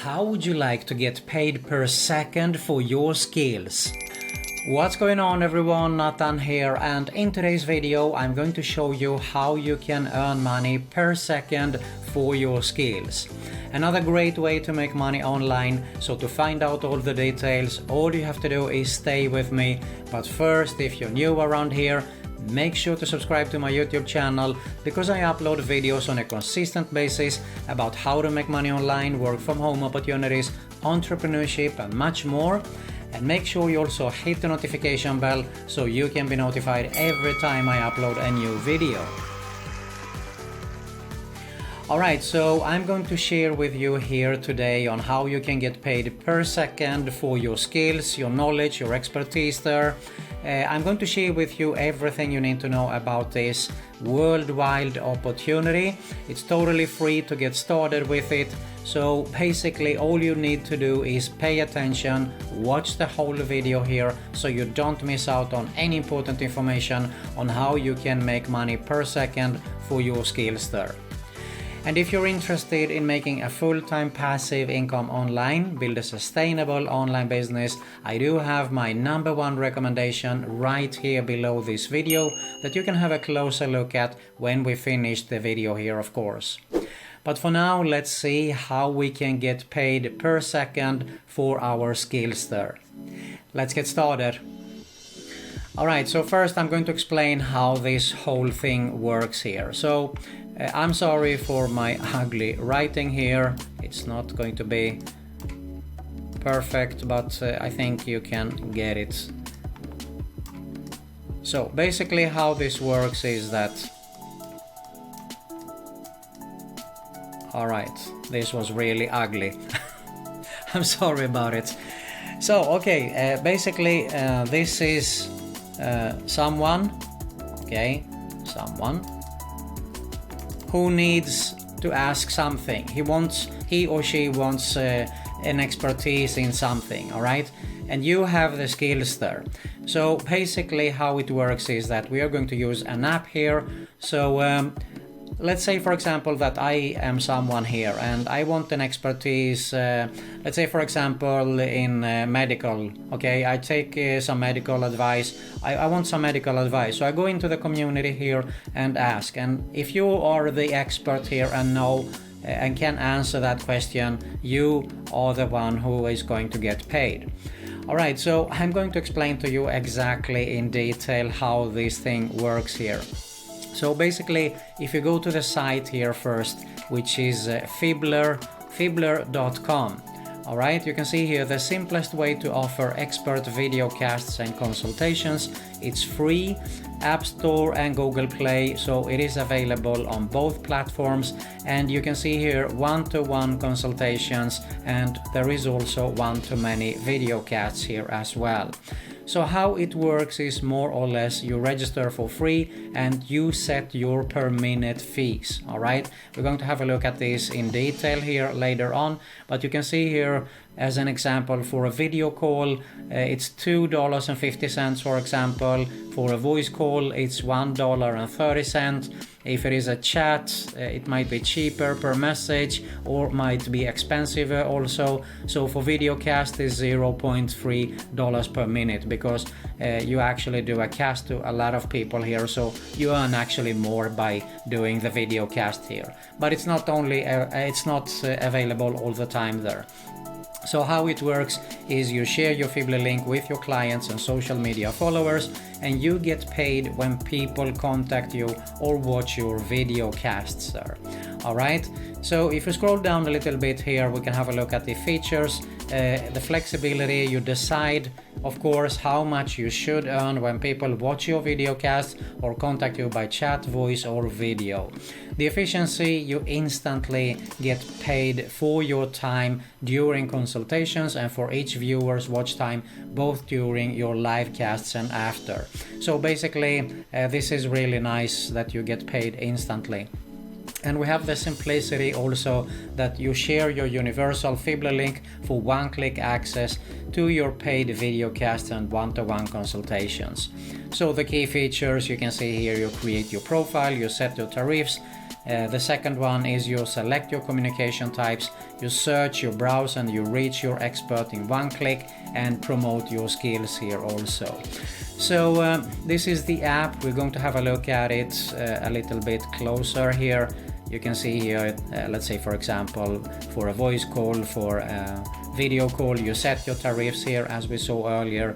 How would you like to get paid per second for your skills? What's going on everyone, Nathan here, and in today's video I'm going to show you how you can earn money per second for your skills. Another great way to make money online, so to find out all the details, all you have to do is stay with me. But first, if you're new around here, make sure to subscribe to my YouTube channel because I upload videos on a consistent basis about how to make money online, work from home opportunities, entrepreneurship and much more. And make sure you also hit the notification bell so you can be notified every time I upload a new video. Alright, so I'm going to share with you here today on how you can get paid per second for your skills, your knowledge, your expertise there. I'm going to share with you everything you need to know about this worldwide opportunity. It's totally free to get started with it. So basically all you need to do is pay attention, watch the whole video here so you don't miss out on any important information on how you can make money per second for your skills there. And if you're interested in making a full-time passive income online, build a sustainable online business, I do have my #1 recommendation right here below this video that you can have a closer look at when we finish the video here, of course. But for now, let's see how we can get paid per second for our skills there. Let's get started. Alright, so first I'm going to explain how this whole thing works here. So I'm sorry for my ugly writing here. It's not going to be perfect, but I think you can get it. So basically how this works is that... Alright, this was really ugly. I'm sorry about it. So, okay, basically this is someone who needs to ask something. He or she wants an expertise in something, alright? And you have the skills there. So basically how it works is that we are going to use an app here. So let's say for example that I am someone here and I want an expertise, let's say for example in medical, okay? I take some medical advice, I want some medical advice, so I go into the community here and ask, and if you are the expert here and know and can answer that question, you are the one who is going to get paid. Alright, so I'm going to explain to you exactly in detail how this thing works here. So basically, if you go to the site here first, which is Fibbler.com, alright, you can see here the simplest way to offer expert videocasts and consultations. It's free, App Store and Google Play, so it is available on both platforms, and you can see here one-to-one consultations, and there is also one-to-many videocasts here as well. So how it works is more or less you register for free and you set your per minute fees. Alright, we're going to have a look at this in detail here later on, but you can see here as an example for a video call it's $2.50 for example. For a voice call it's $1.30. If it is a chat it might be cheaper per message or might be expensive also. So for videocast is $0.3 per minute because you actually do a cast to a lot of people here, so you earn actually more by doing the videocast here. But it's not only available all the time there. So how it works is you share your Fibbler link with your clients and social media followers, and you get paid when people contact you or watch your video casts there. Alright, so if you scroll down a little bit here, we can have a look at the features, the flexibility. You decide, of course, how much you should earn when people watch your video cast or contact you by chat, voice or video. The efficiency, you instantly get paid for your time during consultations and for each viewer's watch time, both during your live casts and after. So basically this is really nice that you get paid instantly. And we have the simplicity also that you share your universal Fibbler link for one-click access to your paid videocasts and one-to-one consultations. So the key features you can see here: you create your profile, you set your tariffs, The second one is you select your communication types, you search, you browse, and you reach your expert in one click and promote your skills here also. So this is the app. We're going to have a look at it a little bit closer here. You can see here, let's say for example, for a voice call, for a video call, you set your tariffs here as we saw earlier.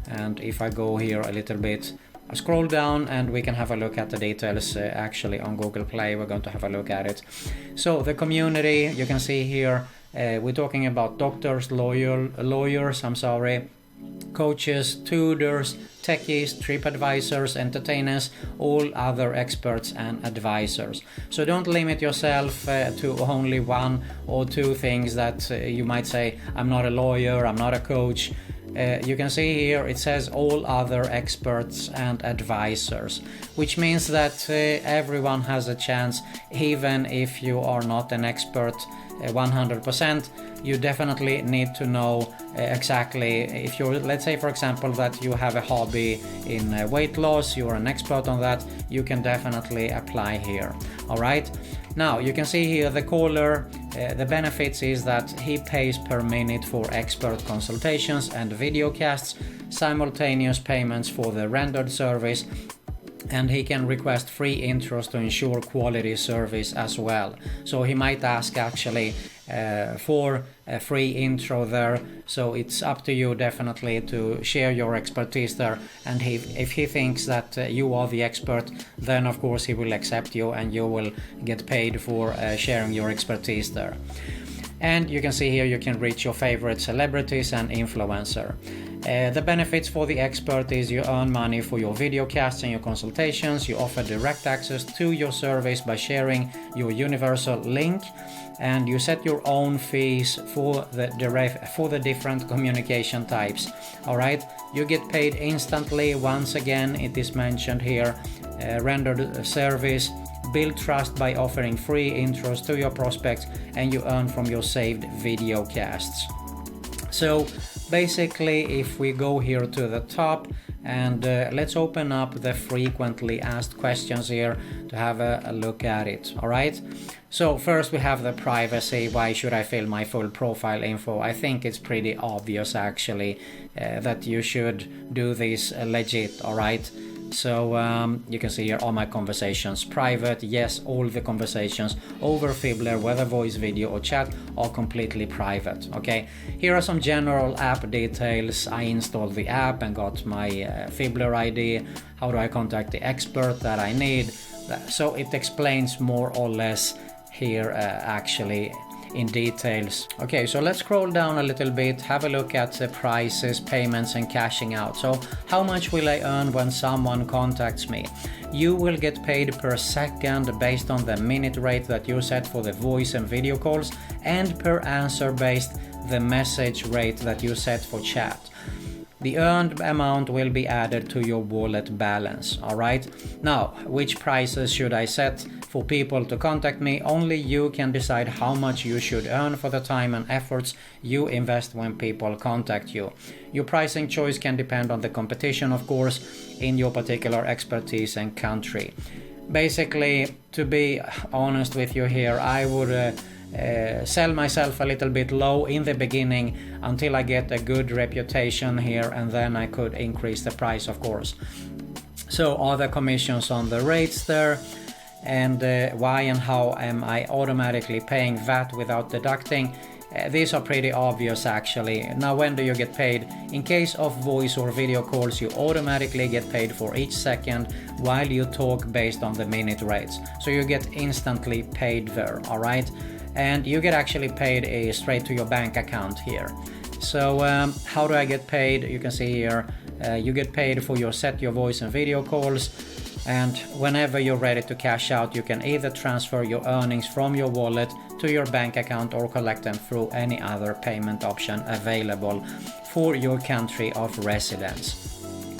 And if I go here a little bit, I scroll down and we can have a look at the details actually on Google Play. We're going to have a look at it. So the community, you can see here, we're talking about doctors, lawyers, coaches, tutors, techies, trip advisors, entertainers, all other experts and advisors. So don't limit yourself to only one or two things that you might say, I'm not a lawyer, I'm not a coach. You can see here it says all other experts and advisors, which means that everyone has a chance, even if you are not an expert 100%. You definitely need to know exactly, if you're, let's say for example that you have a hobby in weight loss, you're an expert on that, you can definitely apply here. All right, now you can see here the caller, the benefits is that he pays per minute for expert consultations and videocasts, simultaneous payments for the rendered service, and he can request free intros to ensure quality service as well. So he might ask actually for a free intro there, so it's up to you definitely to share your expertise there, and if he thinks that you are the expert, then of course he will accept you and you will get paid for sharing your expertise there. And you can see here you can reach your favorite celebrities and influencer. The benefits for the expert is you earn money for your videocasts and your consultations. You offer direct access to your service by sharing your universal link, and you set your own fees for the different communication types. All right, you get paid instantly. Once again, it is mentioned here, rendered service. Build trust by offering free intros to your prospects, and you earn from your saved videocasts. So basically, if we go here to the top and let's open up the frequently asked questions here to have a look at it. All right, so first we have the privacy. Why should I fill my full profile info? I think it's pretty obvious actually that you should do this legit. All right, so you can see here all my conversations private. Yes, all the conversations over Fibbler, whether voice, video or chat, are completely private. Okay, here are some general app details. I installed the app and got my Fibbler ID. How do I contact the expert that I need? So it explains more or less here actually in details. Okay, so let's scroll down a little bit, have a look at the prices, payments and cashing out. So how much will I earn when someone contacts me? You will get paid per second based on the minute rate that you set for the voice and video calls, and per answer based the message rate that you set for chat. The earned amount will be added to your wallet balance. All right, now which prices should I set for people to contact me? Only you can decide how much you should earn for the time and efforts you invest when people contact you. Your pricing choice can depend on the competition, of course, in your particular expertise and country. Basically, to be honest with you here, I would sell myself a little bit low in the beginning until I get a good reputation here, and then I could increase the price, of course. So are the commissions on the rates there, and why and how am I automatically paying VAT without deducting? These are pretty obvious actually. Now, when do you get paid? In case of voice or video calls, you automatically get paid for each second while you talk based on the minute rates. So you get instantly paid there, all right? And you get actually paid straight to your bank account here. So how do I get paid? You can see here, you get paid for your voice and video calls. And whenever you're ready to cash out, you can either transfer your earnings from your wallet to your bank account or collect them through any other payment option available for your country of residence.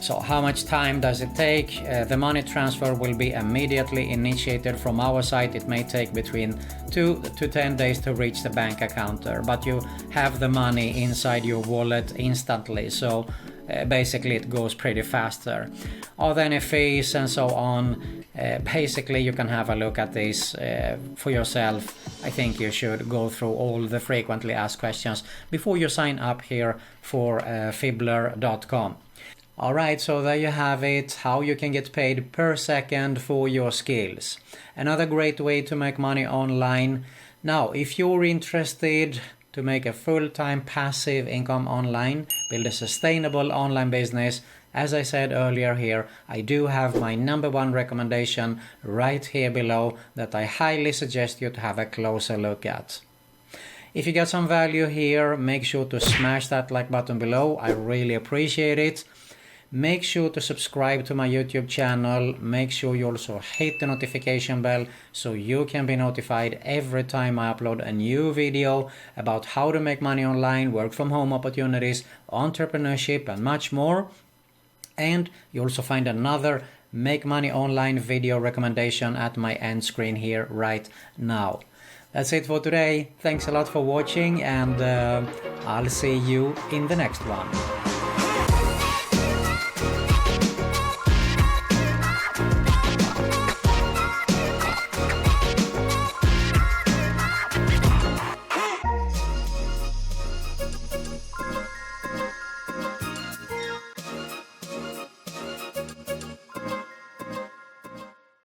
So how much time does it take? The money transfer will be immediately initiated from our side. It may take between 2 to 10 days to reach the bank account there, but you have the money inside your wallet instantly. So basically it goes pretty fast there. Are there any fees and so on? Basically, you can have a look at this for yourself. I think you should go through all the frequently asked questions before you sign up here for Fibbler.com. Alright, so there you have it, how you can get paid per second for your skills. Another great way to make money online. Now, if you're interested to make a full-time passive income online, build a sustainable online business, as I said earlier here, I do have my #1 recommendation right here below that I highly suggest you to have a closer look at. If you got some value here, make sure to smash that like button below, I really appreciate it. Make sure to subscribe to my YouTube channel, make sure you also hit the notification bell so you can be notified every time I upload a new video about how to make money online, work from home opportunities, entrepreneurship and much more. And you also find another Make Money Online video recommendation at my end screen here right now. That's it for today. Thanks a lot for watching and I'll see you in the next one.